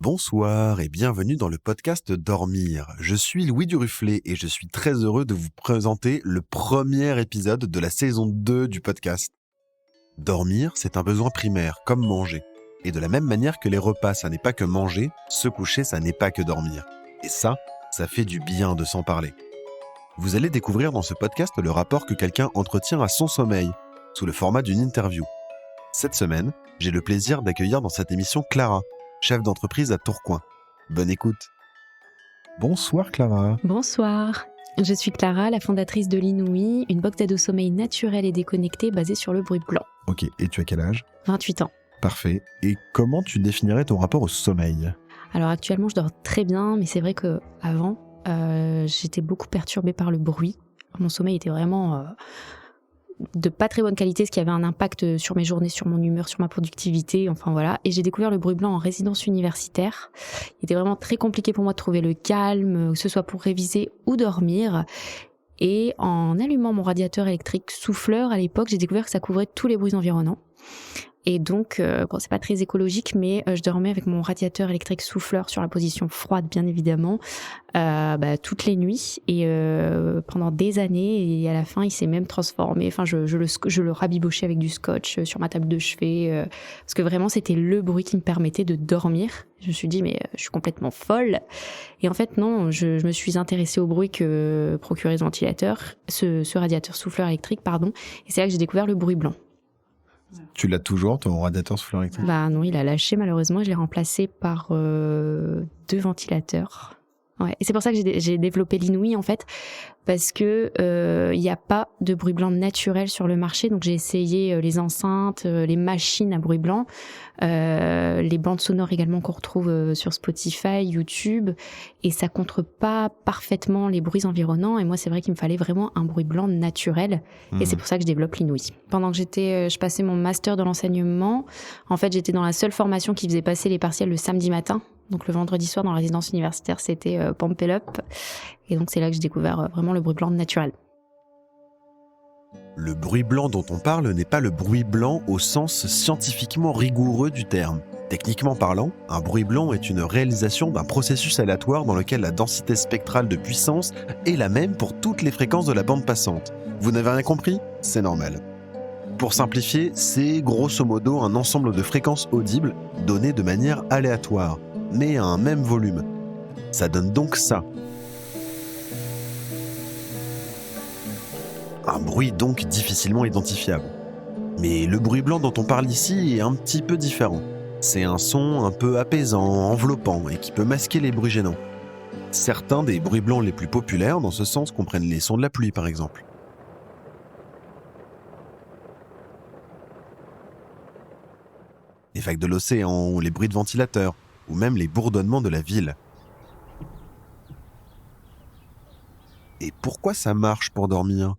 Bonsoir et bienvenue dans le podcast Dormir. Je suis Louis Duruflé et je suis très heureux de vous présenter le premier épisode de la saison 2 du podcast. Dormir, c'est un besoin primaire, comme manger. Et de la même manière que les repas, ça n'est pas que manger, se coucher, ça n'est pas que dormir. Et ça fait du bien de s'en parler. Vous allez découvrir dans ce podcast le rapport que quelqu'un entretient à son sommeil, sous le format d'une interview. Cette semaine, j'ai le plaisir d'accueillir dans cette émission Clara, chef d'entreprise à Tourcoing. Bonne écoute. Bonsoir Clara. Bonsoir. Je suis Clara, la fondatrice de l'Inouï, une box d'aide au sommeil naturelle et déconnectée basée sur le bruit blanc. Ok, et tu as quel âge ? 28 ans. Parfait. Et comment tu définirais ton rapport au sommeil ? Alors actuellement, je dors très bien, mais c'est vrai qu'avant, j'étais beaucoup perturbée par le bruit. Mon sommeil était vraiment de pas très bonne qualité, ce qui avait un impact sur mes journées, sur mon humeur, sur ma productivité, enfin voilà. Et j'ai découvert le bruit blanc en résidence universitaire. Il était vraiment très compliqué pour moi de trouver le calme, que ce soit pour réviser ou dormir. Et en allumant mon radiateur électrique souffleur, à l'époque, j'ai découvert que ça couvrait tous les bruits environnants. Et donc, c'est pas très écologique, mais je dormais avec mon radiateur électrique souffleur sur la position froide, bien évidemment, toutes les nuits et pendant des années. Et à la fin, il s'est même transformé. Enfin, je le rabibochais avec du scotch sur ma table de chevet, parce que vraiment, c'était le bruit qui me permettait de dormir. Je me suis dit, mais je suis complètement folle. Et en fait, non, je me suis intéressée au bruit que procurait ce radiateur souffleur électrique, pardon. Et c'est là que j'ai découvert le bruit blanc. Tu l'as toujours, ton radiateur souffleur électrique ? Bah non, il a lâché malheureusement. Je l'ai remplacé par 2 ventilateurs. Ouais. Et c'est pour ça que j'ai développé l'Inouï en fait, parce que il n'y a pas de bruit blanc naturel sur le marché. Donc j'ai essayé les enceintes, les machines à bruit blanc, les bandes sonores également qu'on retrouve sur Spotify, YouTube, et ça contre pas parfaitement les bruits environnants. Et moi, c'est vrai qu'il me fallait vraiment un bruit blanc naturel. Et c'est pour ça que je développe l'Inouï. Pendant que je passais mon master de l'enseignement, en fait, j'étais dans la seule formation qui faisait passer les partiels le samedi matin. Donc le vendredi soir dans la résidence universitaire, c'était Pump It Up. Et donc c'est là que j'ai découvert vraiment le bruit blanc naturel. Le bruit blanc dont on parle n'est pas le bruit blanc au sens scientifiquement rigoureux du terme. Techniquement parlant, un bruit blanc est une réalisation d'un processus aléatoire dans lequel la densité spectrale de puissance est la même pour toutes les fréquences de la bande passante. Vous n'avez rien compris ? C'est normal. Pour simplifier, c'est grosso modo un ensemble de fréquences audibles données de manière aléatoire, mais à un même volume. Ça donne donc ça. Un bruit donc difficilement identifiable. Mais le bruit blanc dont on parle ici est un petit peu différent. C'est un son un peu apaisant, enveloppant et qui peut masquer les bruits gênants. Certains des bruits blancs les plus populaires dans ce sens comprennent les sons de la pluie par exemple. Les vagues de l'océan ou les bruits de ventilateurs, ou même les bourdonnements de la ville. Et pourquoi ça marche pour dormir ?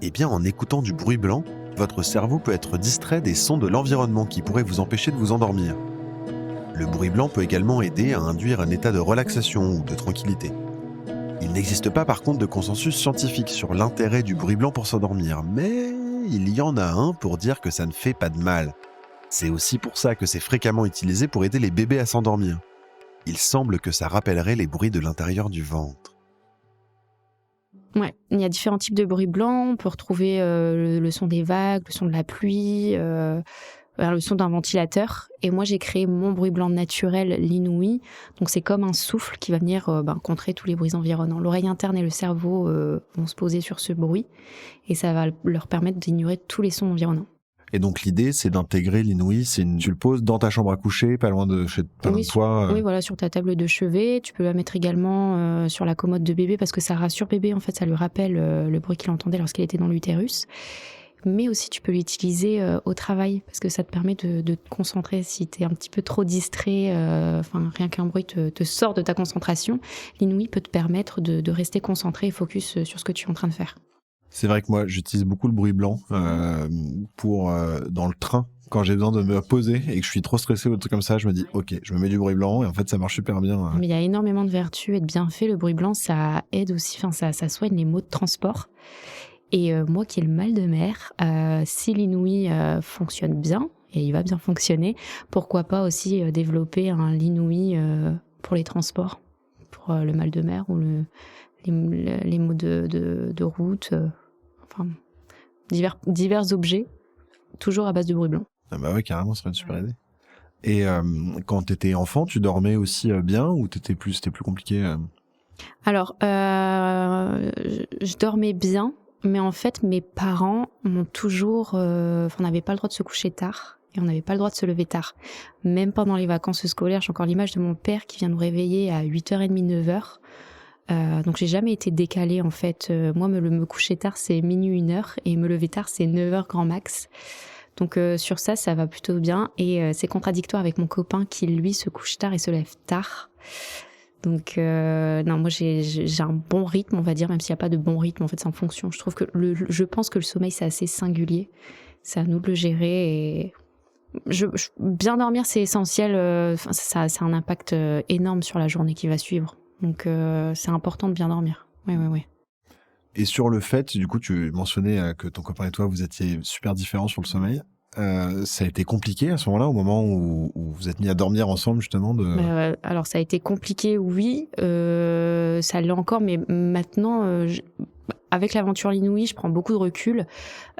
Eh bien, en écoutant du bruit blanc, votre cerveau peut être distrait des sons de l'environnement qui pourraient vous empêcher de vous endormir. Le bruit blanc peut également aider à induire un état de relaxation ou de tranquillité. Il n'existe pas par contre de consensus scientifique sur l'intérêt du bruit blanc pour s'endormir, mais il y en a un pour dire que ça ne fait pas de mal. C'est aussi pour ça que c'est fréquemment utilisé pour aider les bébés à s'endormir. Il semble que ça rappellerait les bruits de l'intérieur du ventre. Ouais, il y a différents types de bruits blancs. On peut retrouver le son des vagues, le son de la pluie, le son d'un ventilateur. Et moi, j'ai créé mon bruit blanc naturel, l'Inouï. Donc, c'est comme un souffle qui va venir contrer tous les bruits environnants. L'oreille interne et le cerveau vont se poser sur ce bruit et ça va leur permettre d'ignorer tous les sons environnants. Et donc l'idée, c'est d'intégrer l'Inouï. Tu le poses dans ta chambre à coucher, pas loin de toi. Oui, voilà, sur ta table de chevet. Tu peux la mettre également sur la commode de bébé parce que ça rassure bébé. En fait, ça lui rappelle le bruit qu'il entendait lorsqu'il était dans l'utérus. Mais aussi, tu peux l'utiliser au travail parce que ça te permet de te concentrer. Si tu es un petit peu trop distrait, rien qu'un bruit te sort de ta concentration, l'Inouï peut te permettre de rester concentré et focus sur ce que tu es en train de faire. C'est vrai que moi, j'utilise beaucoup le bruit blanc dans le train. Quand j'ai besoin de me poser et que je suis trop stressé ou des trucs comme ça, je me dis ok, je me mets du bruit blanc et en fait ça marche super bien. Mais il y a énormément de vertus et de bienfaits. Le bruit blanc, ça aide aussi, ça soigne les maux de transport. Et moi qui ai le mal de mer, si l'Inouï fonctionne bien et il va bien fonctionner. Pourquoi pas aussi développer un l'inouï pour les transports, pour le mal de mer ou les maux de route, enfin divers objets, toujours à base de bruit blanc. Ah bah ouais, carrément, ça serait une super idée. Et quand t'étais enfant, tu dormais aussi bien ou c'était plus compliqué Alors, je dormais bien, mais en fait, mes parents m'ont toujours... on n'avait pas le droit de se coucher tard et on n'avait pas le droit de se lever tard. Même pendant les vacances scolaires, j'ai encore l'image de mon père qui vient nous réveiller à 8h30, 9h. Donc, j'ai jamais été décalée, en fait. Moi, me coucher tard, c'est minuit, 1h, et me lever tard, c'est 9h grand max. Donc, sur ça va plutôt bien. Et c'est contradictoire avec mon copain qui, lui, se couche tard et se lève tard. Donc, non, moi, j'ai un bon rythme, on va dire, même s'il n'y a pas de bon rythme, en fait, c'est en fonction. Je trouve que je pense que le sommeil, c'est assez singulier. C'est à nous de le gérer. Et bien dormir, c'est essentiel. Ça a un impact énorme sur la journée qui va suivre. Donc, c'est important de bien dormir. Oui. Et sur le fait, du coup, tu mentionnais que ton copain et toi, vous étiez super différents sur le sommeil. Ça a été compliqué à ce moment-là, au moment où vous êtes mis à dormir ensemble, justement Alors, ça a été compliqué, oui. Ça l'est encore, mais maintenant, avec l'aventure l'inouï, je prends beaucoup de recul.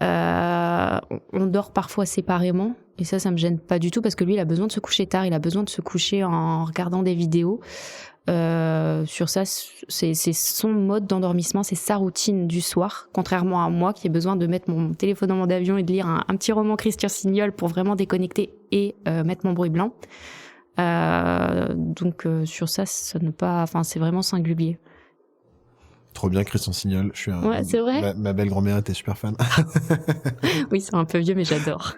On dort parfois séparément. Et ça me gêne pas du tout parce que lui, il a besoin de se coucher tard. Il a besoin de se coucher en regardant des vidéos. Sur ça, c'est son mode d'endormissement, c'est sa routine du soir, contrairement à moi qui ai besoin de mettre mon téléphone en mode avion et de lire un petit roman Christian Signol pour vraiment déconnecter et mettre mon bruit blanc. Donc sur ça ne pas, enfin c'est vraiment singulier. Trop bien, Christian Signol. Ouais, c'est vrai. Ma belle grand-mère était super fan. Oui, c'est un peu vieux, mais j'adore.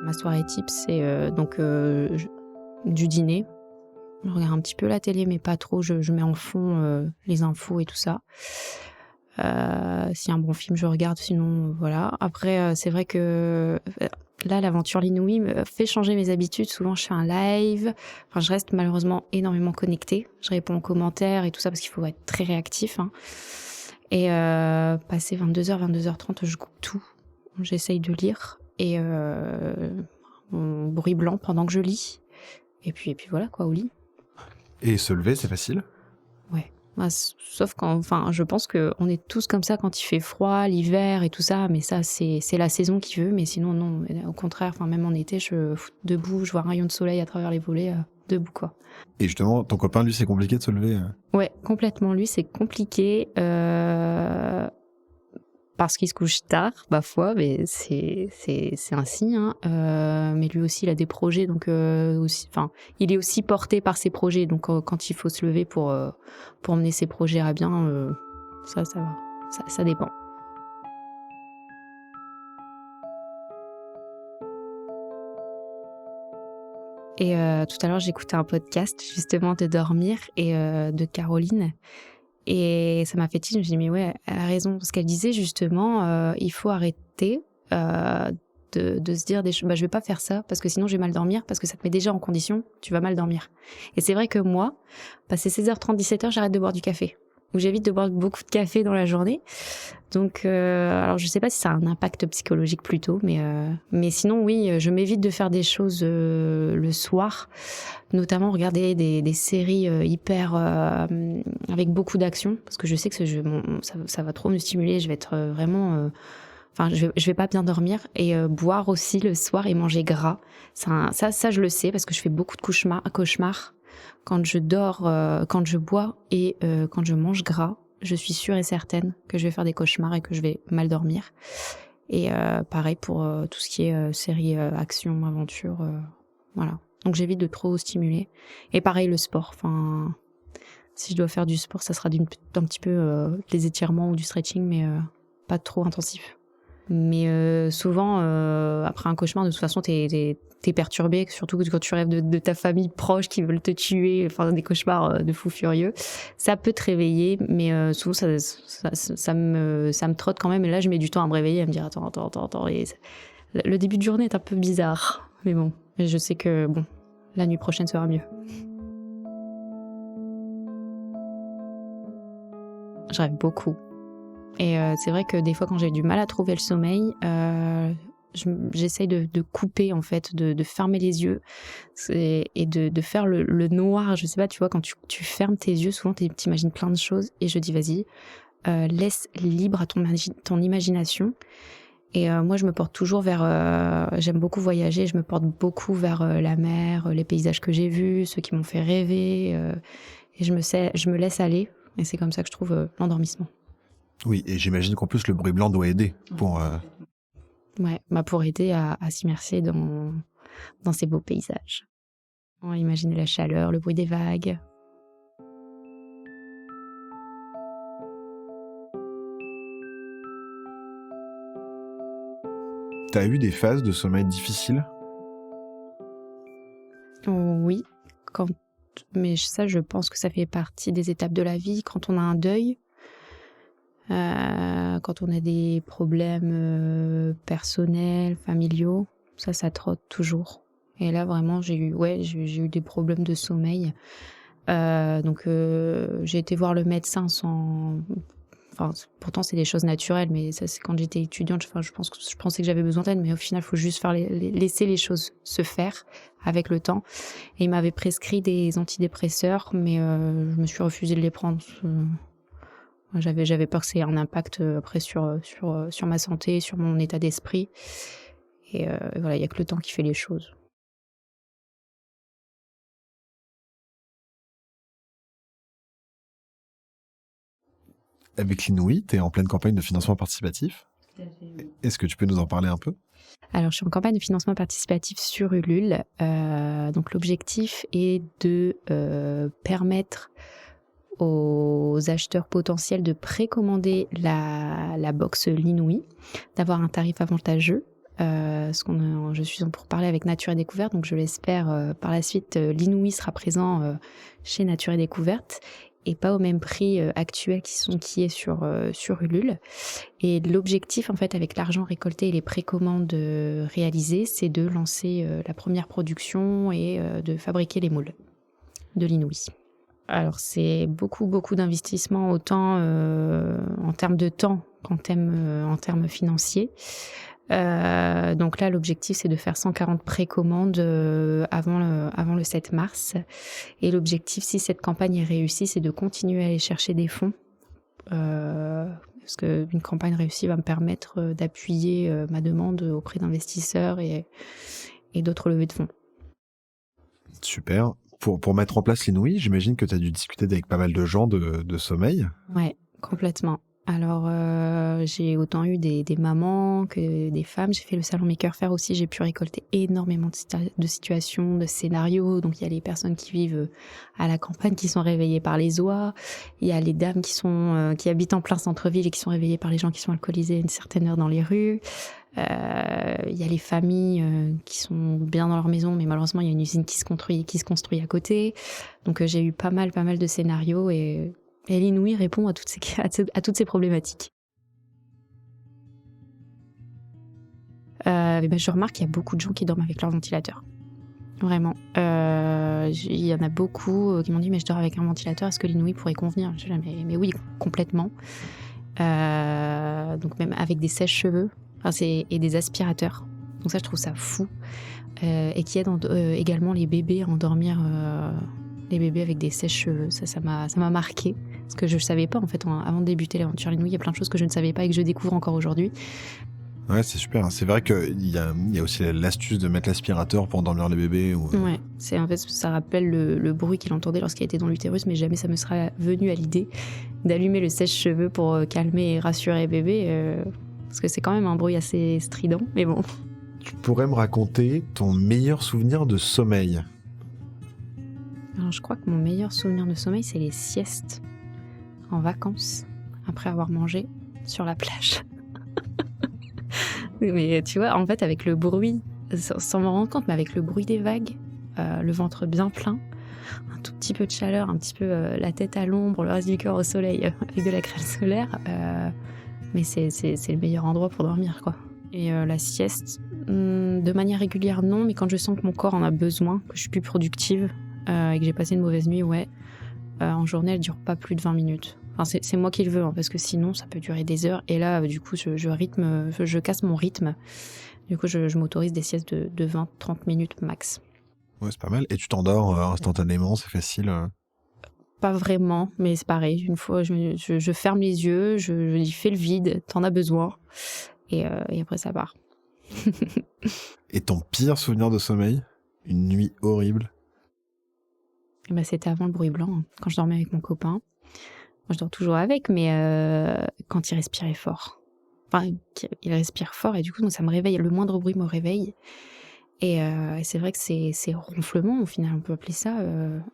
Ma soirée type, c'est du dîner. Je regarde un petit peu la télé, mais pas trop. Je mets en fond les infos et tout ça. S'il y a un bon film, je regarde. Sinon, voilà. Après, c'est vrai que là, l'aventure l'inouï me fait changer mes habitudes. Souvent, je fais un live. Enfin, je reste malheureusement énormément connectée. Je réponds aux commentaires et tout ça parce qu'il faut être très réactif. Hein. Et passer 22h, 22h30, je coupe tout. J'essaye de lire. Et mon bruit blanc pendant que je lis. Et puis voilà, quoi, au lit. Et se lever, c'est facile ? Ouais. Bah, sauf je pense qu'on est tous comme ça quand il fait froid, l'hiver et tout ça, mais ça, c'est la saison qui veut, mais sinon, non, au contraire, même en été, je fous debout, je vois un rayon de soleil à travers les volets, debout, quoi. Et justement, ton copain, lui, c'est compliqué de se lever Ouais, complètement, lui, c'est compliqué, parce qu'il se couche tard, parfois, mais c'est ainsi, hein. Mais lui aussi, il a des projets, donc il est aussi porté par ses projets. Donc, quand il faut se lever pour mener ses projets à bien, ça dépend. Et tout à l'heure, j'écoutais un podcast justement de dormir et de Caroline. Et ça m'a fait tilt, je me suis dit, mais ouais, elle a raison. Parce qu'elle disait justement, il faut arrêter de se dire je vais pas faire ça parce que sinon je vais mal dormir, parce que ça te met déjà en condition, tu vas mal dormir. Et c'est vrai que moi, passé 16h30, 17h, j'arrête de boire du café. Ou j'évite de boire beaucoup de café dans la journée. Donc, alors je sais pas si ça a un impact psychologique plutôt, mais sinon oui, je m'évite de faire des choses le soir, notamment regarder des séries hyper avec beaucoup d'action, parce que je sais que ça va trop me stimuler, je vais être vraiment, je vais pas bien dormir, et boire aussi le soir et manger gras, ça je le sais parce que je fais beaucoup de cauchemars. Quand je dors, quand je bois et quand je mange gras, je suis sûre et certaine que je vais faire des cauchemars et que je vais mal dormir. Et pareil pour tout ce qui est série action, aventure, voilà. Donc j'évite de trop stimuler. Et pareil le sport. Enfin, si je dois faire du sport, ça sera un petit peu des étirements ou du stretching, mais pas trop intensif. Mais souvent, après un cauchemar, de toute façon, t'es perturbé, surtout quand tu rêves de ta famille proche qui veulent te tuer, enfin des cauchemars de fous furieux. Ça peut te réveiller, mais souvent ça me trotte quand même. Et là, je mets du temps à me réveiller, à me dire attends. Et le début de journée est un peu bizarre, mais bon, je sais que la nuit prochaine sera mieux. Je rêve beaucoup. Et c'est vrai que des fois, quand j'ai du mal à trouver le sommeil, j'essaye de couper, en fait, de fermer les yeux et de faire le noir. Je sais pas, tu vois, quand tu fermes tes yeux, souvent, t'imagines plein de choses. Et je dis, vas-y, laisse libre à ton imagination. Et moi, je me porte toujours vers... j'aime beaucoup voyager, je me porte beaucoup vers la mer, les paysages que j'ai vus, ceux qui m'ont fait rêver. Et je me laisse aller. Et c'est comme ça que je trouve l'endormissement. Oui, et j'imagine qu'en plus, le bruit blanc doit aider pour... Ouais, pour aider à s'immerser dans ces beaux paysages. Imaginer la chaleur, le bruit des vagues. T'as eu des phases de sommeil difficiles? Oui, mais ça, je pense que ça fait partie des étapes de la vie. Quand on a un deuil, quand on a des problèmes personnels, familiaux, ça trotte toujours. Et là, vraiment, j'ai eu des problèmes de sommeil. Donc, j'ai été voir le médecin sans... Enfin, pourtant, c'est des choses naturelles, mais ça, c'est quand j'étais étudiante. Enfin, je pensais que j'avais besoin d'aide, mais au final, il faut juste laisser les choses se faire avec le temps. Et il m'avait prescrit des antidépresseurs, mais je me suis refusée de les prendre. J'avais peur que ça ait un impact après sur ma santé, sur mon état d'esprit. Et voilà, il n'y a que le temps qui fait les choses. Avec l'Inouï, t'es en pleine campagne de financement participatif. Est-ce que tu peux nous en parler un peu? Alors, je suis en campagne de financement participatif sur Ulule. Donc, l'objectif est de permettre aux acheteurs potentiels de précommander la box l'Inouï, d'avoir un tarif avantageux. Je suis pour parler avec Nature et Découverte, donc je l'espère par la suite, l'Inouï sera présent chez Nature et Découverte et pas au même prix actuel qui est sur Ulule. Et l'objectif, en fait, avec l'argent récolté et les précommandes réalisées, c'est de lancer la première production et de fabriquer les moules de l'Inouï. Alors, c'est beaucoup d'investissement, autant en termes de temps qu'en termes financiers. Donc là, l'objectif, c'est de faire 140 précommandes avant le 7 mars. Et l'objectif, si cette campagne est réussie, c'est de continuer à aller chercher des fonds. Parce qu'une campagne réussie va me permettre d'appuyer ma demande auprès d'investisseurs et d'autres levées de fonds. Super. Pour mettre en place l'Inouï, j'imagine que tu as dû discuter avec pas mal de gens de sommeil. Ouais, complètement. Alors, j'ai autant eu des mamans que des femmes. J'ai fait le salon Maker Faire aussi. J'ai pu récolter énormément de situations, de scénarios. Donc, il y a les personnes qui vivent à la campagne, qui sont réveillées par les oies. Il y a les dames qui habitent en plein centre-ville et qui sont réveillées par les gens qui sont alcoolisés à une certaine heure dans les rues. Il y a les familles qui sont bien dans leur maison, mais malheureusement, il y a une usine qui se construit à côté. Donc, j'ai eu pas mal de scénarios et l'Inouï répond à toutes ces problématiques. Je remarque qu'il y a beaucoup de gens qui dorment avec leur ventilateur. Vraiment. Il y en a beaucoup qui m'ont dit « mais je dors avec un ventilateur, est-ce que l'Inouï pourrait convenir ?» Je dis « mais oui, complètement. » Donc même avec des sèche-cheveux et des aspirateurs. Donc ça, je trouve ça fou. Et qui aide également les bébés à endormir... les bébés avec des sèche-cheveux, ça m'a marqué. Parce que je ne savais pas, en fait, avant de débuter l'aventure l'Inouï, il y a plein de choses que je ne savais pas et que je découvre encore aujourd'hui. Ouais, c'est super. C'est vrai qu'il y a aussi l'astuce de mettre l'aspirateur pour endormir les bébés. Ouais, en fait, ça rappelle le bruit qu'il entendait lorsqu'il était dans l'utérus, mais jamais ça me sera venu à l'idée d'allumer le sèche-cheveux pour calmer et rassurer bébé, parce que c'est quand même un bruit assez strident, mais bon. Tu pourrais me raconter ton meilleur souvenir de sommeil? Alors, je crois que mon meilleur souvenir de sommeil, c'est les siestes en vacances, après avoir mangé sur la plage. Mais tu vois, en fait, avec le bruit, sans m'en rendre compte, mais avec le bruit des vagues, le ventre bien plein, un tout petit peu de chaleur, un petit peu la tête à l'ombre, le reste du corps au soleil, avec de la crème solaire, mais c'est le meilleur endroit pour dormir, quoi. Et la sieste, de manière régulière, non, mais quand je sens que mon corps en a besoin, que je suis plus productive, et que j'ai passé une mauvaise nuit, ouais. En journée, elle dure pas plus de 20 minutes. Enfin, c'est moi qui le veux, hein, parce que sinon, ça peut durer des heures. Et là, du coup, je casse mon rythme. Du coup, je m'autorise des siestes de 20-30 minutes max. Ouais, c'est pas mal. Et tu t'endors instantanément, c'est facile. Pas vraiment, mais c'est pareil. Une fois, je ferme les yeux, je dis fais le vide, t'en as besoin. Et après, ça part. Et ton pire souvenir de sommeil? Une nuit horrible? Et ben, c'était avant le bruit blanc, hein, quand je dormais avec mon copain. Moi, je dors toujours avec, mais quand il respirait fort. Enfin, il respire fort et du coup, donc, ça me réveille. Le moindre bruit me réveille. Et c'est vrai que ces ronflements, au final, on peut appeler ça,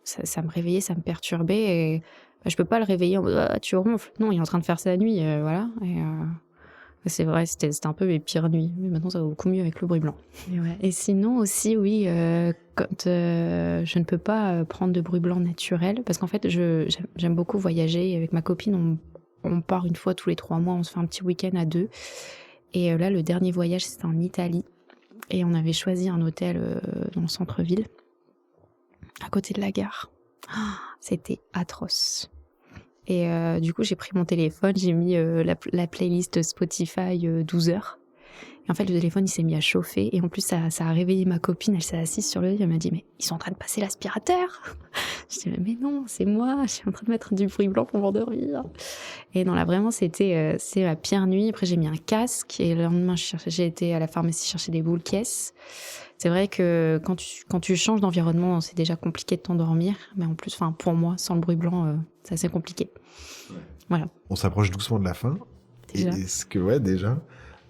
ça me réveillait, ça me perturbait. Et je peux pas le réveiller en mode ah, tu ronfles. Non, il est en train de faire sa nuit, voilà. Et c'est vrai, c'était un peu mes pires nuits. Mais maintenant, ça va beaucoup mieux avec le bruit blanc. Et, ouais. Et sinon aussi, oui, quand je ne peux pas prendre de bruit blanc naturel, parce qu'en fait, j'aime beaucoup voyager. Avec ma copine, on part une fois tous les 3 mois, on se fait un petit week-end à 2. Et là, le dernier voyage, c'était en Italie. Et on avait choisi un hôtel dans le centre-ville, à côté de la gare. C'était atroce. Et du coup, j'ai pris mon téléphone, j'ai mis la playlist Spotify 12 heures. Et en fait, le téléphone, il s'est mis à chauffer. Et en plus, ça a réveillé ma copine. Elle s'est assise sur le lit. Elle m'a dit, mais ils sont en train de passer l'aspirateur. Je dis, mais non, c'est moi. Je suis en train de mettre du bruit blanc pour m'endormir. Et non, là, vraiment, c'est ma pire nuit. Après, j'ai mis un casque. Et le lendemain, j'ai été à la pharmacie chercher des boules caisses. C'est vrai que quand tu changes d'environnement, c'est déjà compliqué de t'endormir. Mais en plus, pour moi, sans le bruit blanc, c'est assez compliqué. Ouais. Voilà. On s'approche doucement de la fin. Déjà.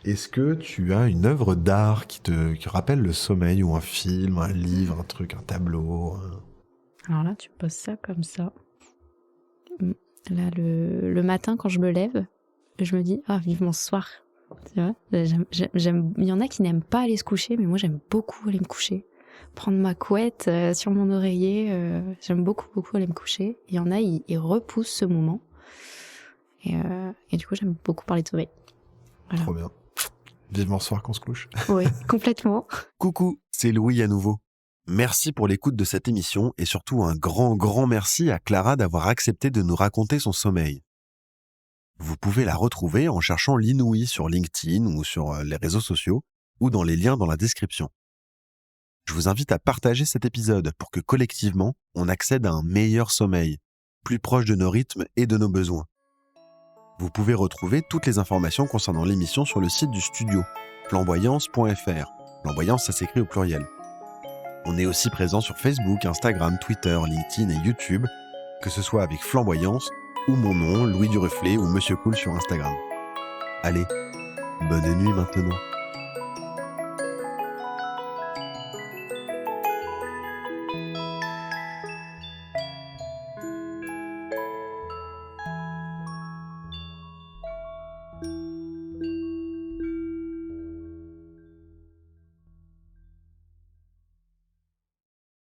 Est-ce que tu as une œuvre d'art qui rappelle le sommeil, ou un film, un livre, un truc, un tableau? Alors là, tu poses ça comme ça. Là, le matin, quand je me lève, je me dis, vivement ce soir. Tu vois, il y en a qui n'aiment pas aller se coucher, mais moi, j'aime beaucoup aller me coucher. Prendre ma couette sur mon oreiller, j'aime beaucoup, beaucoup aller me coucher. Il y en a, ils repoussent ce moment. Et du coup, j'aime beaucoup parler de sommeil. Voilà. Trop bien. Vivement ce soir qu'on se couche. Oui, complètement. Coucou, c'est Louis à nouveau. Merci pour l'écoute de cette émission et surtout un grand, grand merci à Clara d'avoir accepté de nous raconter son sommeil. Vous pouvez la retrouver en cherchant l'Inouï sur LinkedIn ou sur les réseaux sociaux ou dans les liens dans la description. Je vous invite à partager cet épisode pour que collectivement, on accède à un meilleur sommeil, plus proche de nos rythmes et de nos besoins. Vous pouvez retrouver toutes les informations concernant l'émission sur le site du studio, flamboyance.fr. Flamboyance, ça s'écrit au pluriel. On est aussi présent sur Facebook, Instagram, Twitter, LinkedIn et YouTube, que ce soit avec Flamboyance ou mon nom, Louis Duruflé ou Monsieur Cool sur Instagram. Allez, bonne nuit maintenant.